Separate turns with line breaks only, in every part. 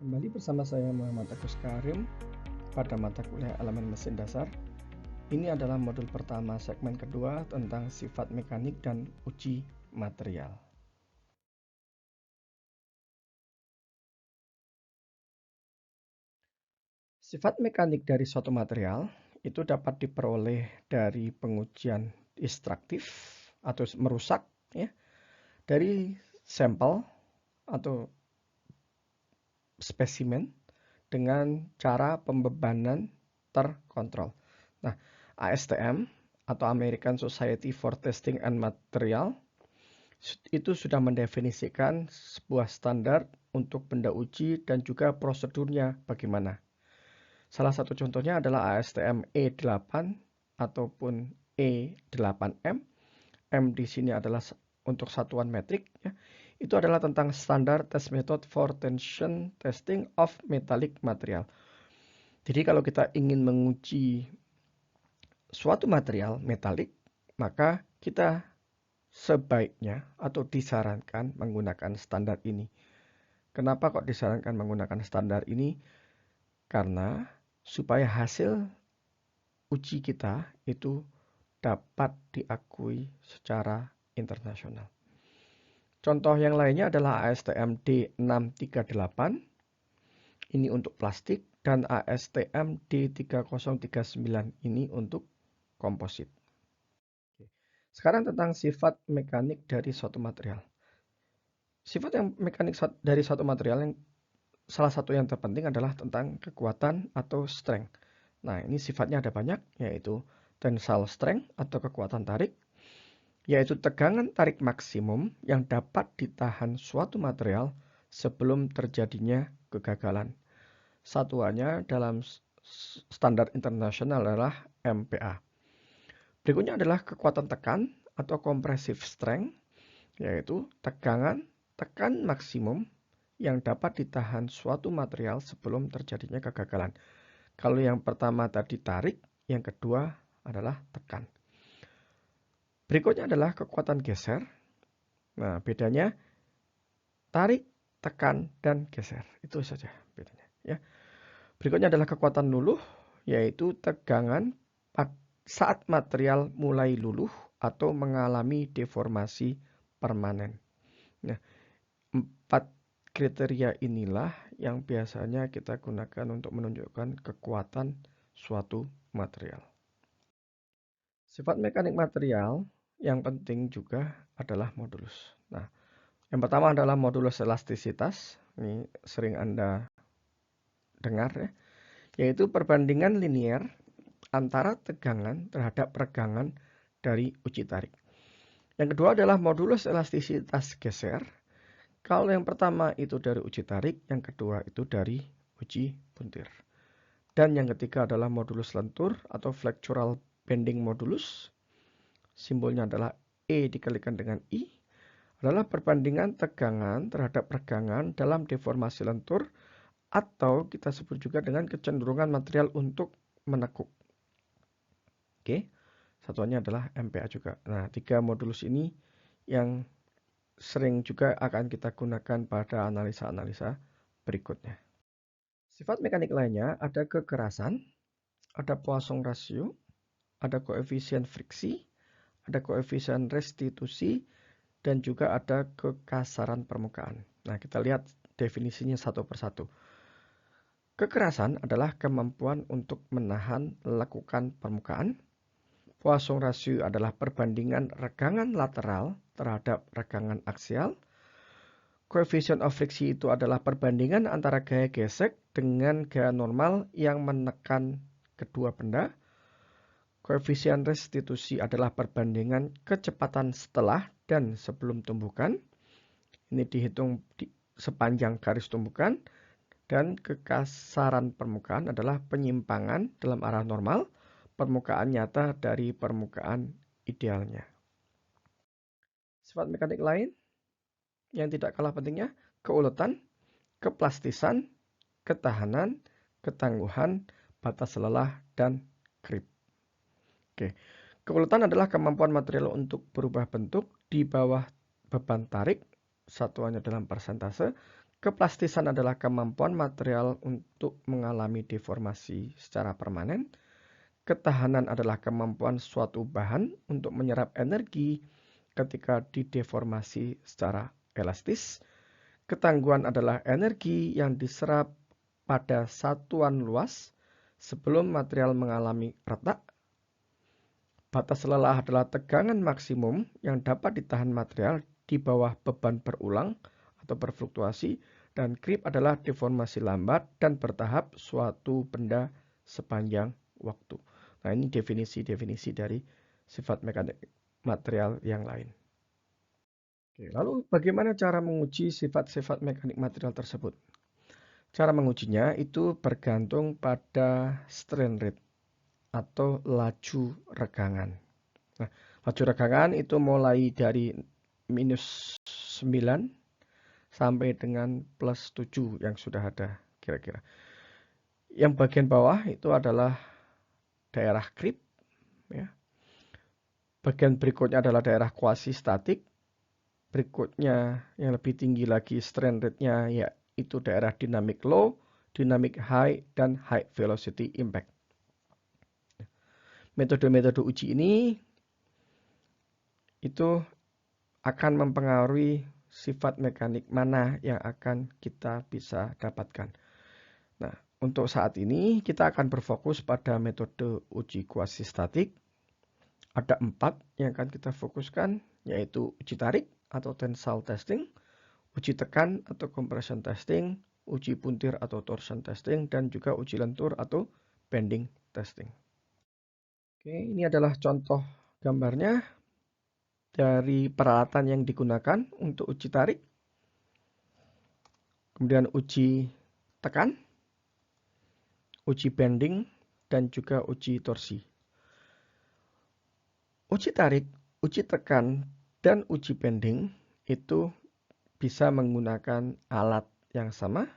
Kembali bersama saya Muhammad Agus Karim pada mata kuliah elemen mesin dasar. Ini adalah modul pertama segmen kedua tentang sifat mekanik dan uji material. Sifat mekanik dari suatu material itu dapat diperoleh dari pengujian ekstraktif atau merusak ya, dari sampel atau spesimen dengan cara pembebanan terkontrol. Nah, ASTM atau American Society for Testing and Material itu sudah mendefinisikan sebuah standar untuk benda uji dan juga prosedurnya bagaimana. Salah satu contohnya adalah ASTM E8 ataupun E8M. M di sini adalah untuk satuan metrik ya. Itu adalah tentang standar test method for tension testing of metallic material. Jadi kalau kita ingin menguji suatu material metalik, maka kita sebaiknya atau disarankan menggunakan standar ini. Kenapa kok disarankan menggunakan standar ini? Karena supaya hasil uji kita itu dapat diakui secara internasional. Contoh yang lainnya adalah ASTM D638, ini untuk plastik, dan ASTM D3039 ini untuk komposit. Sekarang tentang sifat mekanik dari suatu material. Sifat yang mekanik dari suatu material yang salah satu yang terpenting adalah tentang kekuatan atau strength. Nah, ini sifatnya ada banyak, yaitu tensile strength atau kekuatan tarik, yaitu tegangan tarik maksimum yang dapat ditahan suatu material sebelum terjadinya kegagalan. Satuannya dalam standar internasional adalah MPa. Berikutnya adalah kekuatan tekan atau compressive strength, yaitu tekan maksimum yang dapat ditahan suatu material sebelum terjadinya kegagalan. Kalau yang pertama tadi tarik, yang kedua adalah tekan. Berikutnya adalah kekuatan geser. Nah, bedanya tarik, tekan, dan geser. Itu saja bedanya. Ya. Berikutnya adalah kekuatan luluh, yaitu tegangan saat material mulai luluh atau mengalami deformasi permanen. Nah, 4 kriteria inilah yang biasanya kita gunakan untuk menunjukkan kekuatan suatu material. Sifat mekanik material yang penting juga adalah modulus. Nah, yang pertama adalah modulus elastisitas. Ini sering Anda dengar ya, yaitu perbandingan linier antara tegangan terhadap regangan dari uji tarik. Yang kedua adalah modulus elastisitas geser. Kalau yang pertama itu dari uji tarik, yang kedua itu dari uji buntir. Dan yang ketiga adalah modulus lentur atau flexural bending modulus. Simbolnya adalah E dikalikan dengan I. Adalah perbandingan tegangan terhadap regangan dalam deformasi lentur atau kita sebut juga dengan kecenderungan material untuk menekuk. Oke, satuannya adalah MPa juga. Nah, 3 modulus ini yang sering juga akan kita gunakan pada analisa-analisa berikutnya. Sifat mekanik lainnya ada kekerasan, ada Poisson ratio, ada koefisien friksi, ada koefisien restitusi, dan juga ada kekasaran permukaan. Nah, kita lihat definisinya satu persatu. Kekerasan adalah kemampuan untuk menahan lekukan permukaan. Poisson ratio adalah perbandingan regangan lateral terhadap regangan aksial. Coefficient of friction itu adalah perbandingan antara gaya gesek dengan gaya normal yang menekan kedua benda. Koefisien restitusi adalah perbandingan kecepatan setelah dan sebelum tumbukan. Ini dihitung sepanjang garis tumbukan. Dan kekasaran permukaan adalah penyimpangan dalam arah normal permukaan nyata dari permukaan idealnya. Sifat mekanik lain yang tidak kalah pentingnya, keuletan, keplastisan, ketahanan, ketangguhan, batas lelah, dan grip. Oke. Keuletan adalah kemampuan material untuk berubah bentuk di bawah beban tarik, satuannya dalam persentase. Keplastisan adalah kemampuan material untuk mengalami deformasi secara permanen. Ketahanan adalah kemampuan suatu bahan untuk menyerap energi ketika dideformasi secara elastis. Ketangguhan adalah energi yang diserap pada satuan luas sebelum material mengalami retak. Batas lelah adalah tegangan maksimum yang dapat ditahan material di bawah beban berulang atau berfluktuasi, dan creep adalah deformasi lambat dan bertahap suatu benda sepanjang waktu. Nah, ini definisi-definisi dari sifat mekanik material yang lain. Oke, lalu bagaimana cara menguji sifat-sifat mekanik material tersebut? Cara mengujinya itu bergantung pada strain rate atau laju regangan. Nah, laju regangan itu mulai dari -9 sampai dengan +7 yang sudah ada kira-kira. Yang bagian bawah itu adalah daerah creep, ya. Bagian berikutnya adalah daerah quasi statik. Berikutnya yang lebih tinggi lagi strain rate-nya yaitu daerah dynamic low, dynamic high, dan high velocity impact. Metode-metode uji ini itu akan mempengaruhi sifat mekanik mana yang akan kita bisa dapatkan. Nah, untuk saat ini kita akan berfokus pada metode uji kuasi statik. Ada 4 yang akan kita fokuskan, yaitu uji tarik atau tensile testing, uji tekan atau compression testing, uji puntir atau torsion testing, dan juga uji lentur atau bending testing. Oke, ini adalah contoh gambarnya dari peralatan yang digunakan untuk uji tarik, kemudian uji tekan, uji bending, dan juga uji torsi. Uji tarik, uji tekan, dan uji bending itu bisa menggunakan alat yang sama.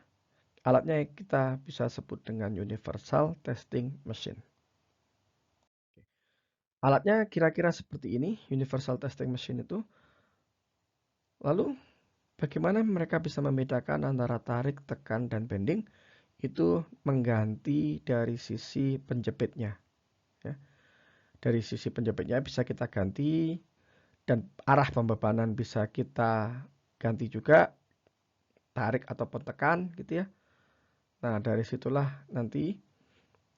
Alatnya kita bisa sebut dengan Universal Testing Machine. Alatnya kira-kira seperti ini, Universal Testing Machine itu. Lalu bagaimana mereka bisa membedakan antara tarik, tekan, dan bending? Itu mengganti dari sisi penjepitnya. Ya. Dari sisi penjepitnya bisa kita ganti, dan arah pembebanan bisa kita ganti juga, tarik ataupun tekan gitu ya. Nah, dari situlah nanti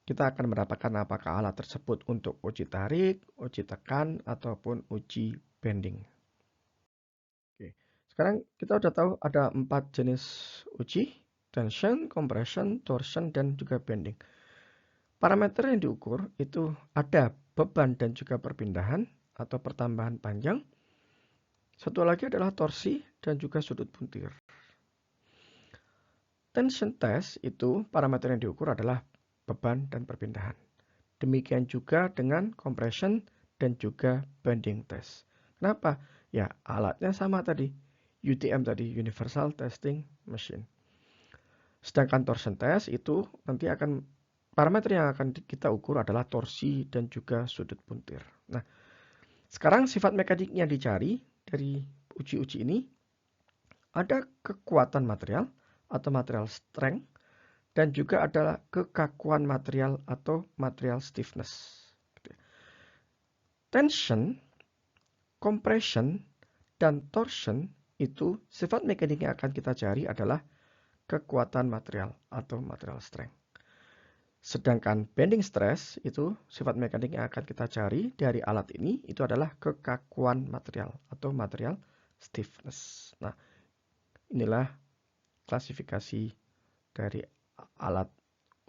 kita akan mendapatkan apakah alat tersebut untuk uji tarik, uji tekan, ataupun uji bending. Oke. Sekarang kita udah tahu ada 4 jenis uji: tension, compression, torsion, dan juga bending. Parameter yang diukur itu ada beban dan juga perpindahan atau pertambahan panjang. Satu lagi adalah torsi dan juga sudut puntir. Tension test itu parameter yang diukur adalah beban dan perpindahan. Demikian juga dengan compression dan juga bending test. Kenapa? Ya, alatnya sama tadi. UTM tadi, Universal Testing Machine. Sedangkan torsion test itu nanti akan parameter yang akan kita ukur adalah torsi dan juga sudut puntir. Nah, sekarang sifat mekaniknya dicari dari uji-uji ini. Ada kekuatan material atau material strength, dan juga ada kekakuan material atau material stiffness. Tension, compression, dan torsion itu sifat mekanik yang akan kita cari adalah kekuatan material atau material strength. Sedangkan bending stress itu sifat mekanik yang akan kita cari dari alat ini itu adalah kekakuan material atau material stiffness. Nah, inilah klasifikasi dari alat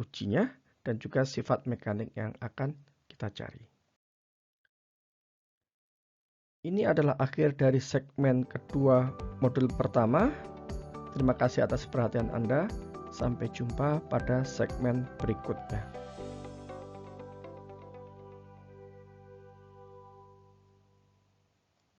ujinya dan juga sifat mekanik yang akan kita cari. Ini adalah akhir dari segmen kedua modul pertama. Terima kasih atas perhatian Anda. Sampai jumpa pada segmen berikutnya.